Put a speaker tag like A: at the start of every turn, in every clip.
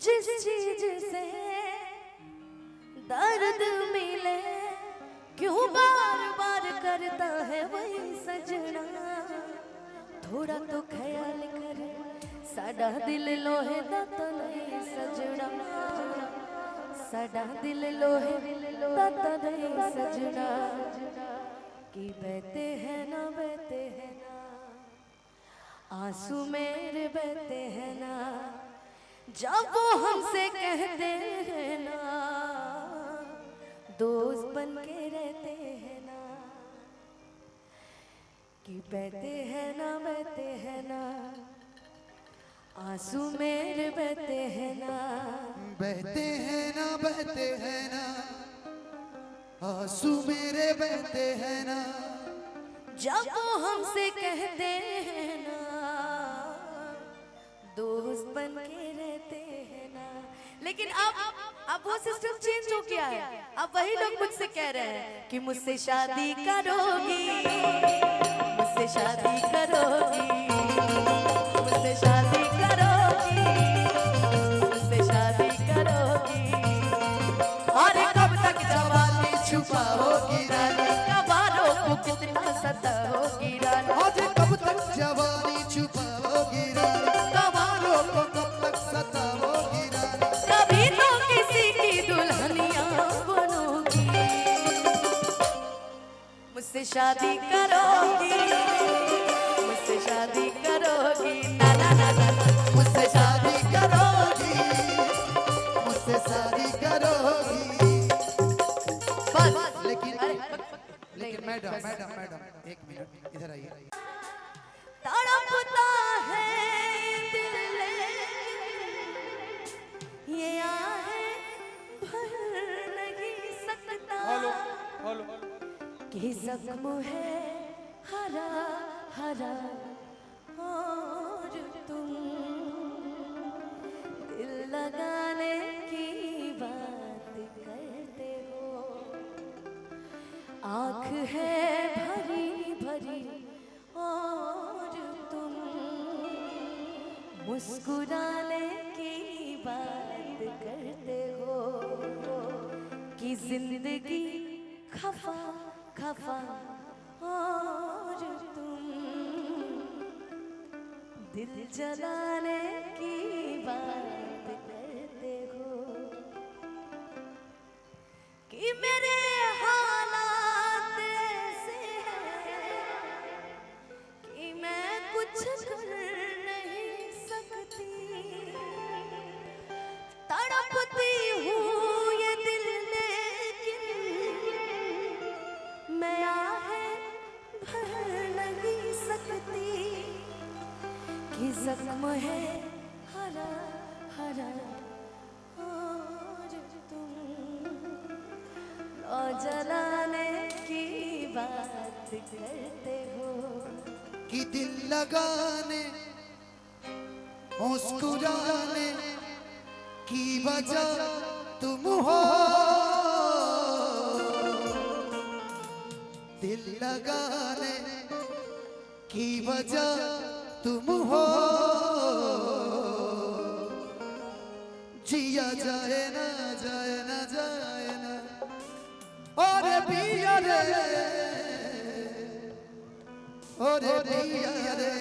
A: जिस चीज से दर्द मिले क्यों बार बार करता है वही सजना। थोड़ा तो ख्याल कर साडा दिल लोहे दा तो नहीं सजना। साडा दिल लोहे दा तो नहीं सजना। कि बहते हैं ना बहते हैं ना आंसू मेरे बहते हैं ना जब वो हमसे कहते हैं ना दोस्त बन के रहते हैं ना। कि बहते हैं ना आंसू मेरे बहते हैं ना।
B: बहते हैं ना आंसू मेरे बहते हैं ना
A: जब वो हमसे कहते हैं ना दोस्त बन के रहते हैं ना। लेकिन अब वो सिस्टम चेंज हो गया है। अब वही लोग मुझसे कह रहे हैं कि मुझसे शादी करोगी, मुझसे शादी करोगी, मुझसे शादी करोगी, मुझसे शादी करोगी।
B: और कब तक जवानी छुपाओगी रानी
A: कबारों को कितना सताओगी रानी।
B: और कब तक जवानी छुपाओगी रानी कबारों को कब तक सताओगी रानी।
A: कभी तो किसी की दुल्हनिया बनोगी। मुझसे शादी करोगी, मुझसे शादी करोगी ना ना ना ना
B: मुझसे शादी करोगी मुझसे शादी करोगी।
A: बस।
B: लेकिन मैडम एक मिनट इधर आइए।
A: तड़पता है दिल ये आहें भर नहीं सकता। कि जख्म है हरा हरा और तुम दिल लगाने की बात करते हो। आँख है भरी भरी और तुम मुस्कुराने की बात करते हो। कि जिंदगी खफा खफा और तुम दिल जलाने की बात करते हो। कि मेरे हालात ऐसे हैं कि मैं कुछ कर नहीं सकती। तड़पती हूँ ये दिल लेकिन मैं आहें भर नहीं सकती। कि जख्म है हरा हरा और तुम लो जलाने की बात करते हो।
B: कि दिल लगाने मुस्कुराने की वजह तुम हो। दिल लगाने की वजह तुम हो। जिया जाए ना जाए ना जाए ना और पिया रे और पिया रे।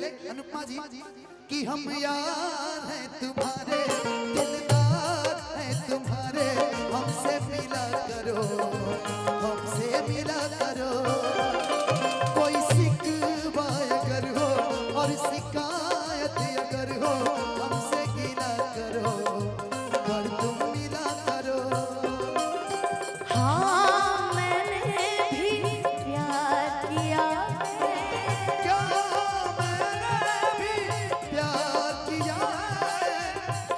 B: लेकिन अनुपमा जी कि हम यार हैं तुम्हारे दिलदार हैं तुम्हारे। हमसे मिला करो हमसे मिला करो। कोई शिकवा अगर हो और शिकायत अगर हो हमसे गिला करो पर तुम मिला करो।
A: हाँ मैंने भी प्यार किया है।
B: क्या मैंने भी प्यार किया है।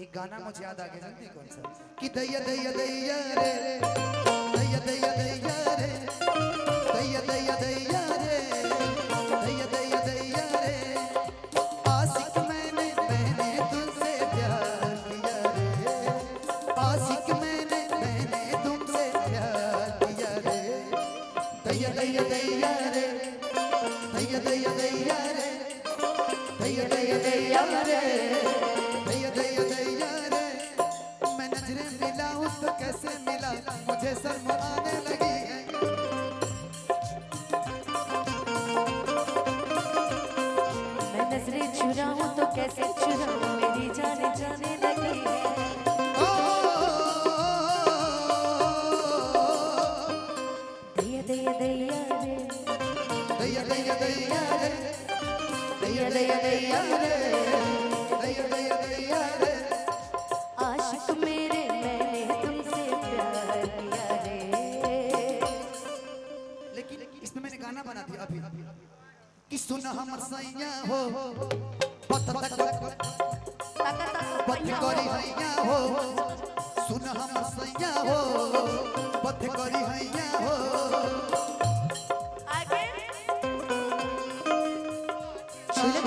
B: एक गाना मुझे याद आ गया, जानते हैं कौन सा? कि दैया दैया दैया रे, दैया दैया दैया रे, दैया दैया दैया रे, दैया दैया दैया रे, आशिक मैंने तुमसे प्यार किया रे, आशिक मैंने तुमसे प्यार किया रे, दैया दैया दैया रे, दैया दैया दैया रे, दैया दैया दैया रे, दैया दैया दैया रे, मैं नजरें मिलाऊं तो कैसे मिला, मुझे शर्म आने लगी है।
A: मैं नजरें चुराऊं तो कैसे चुराऊं, मेरी जाने जाने लगी है।
B: ओ,
A: दैया दैया दैया रे,
B: दैया दैया दैया रे, दैया दैया दैया रे, दैया दैया दैया रे,
A: आशिक मेरे मैंने तुमसे प्यार किया रे।
B: लेकिन इसमें मैंने गाना बना दिया अभी कि सुन हमर सैया हो पत तक पथ करी हैया हो, सुन हमर सैया हो पथ करी हैया हो,
A: आगे
B: छुरी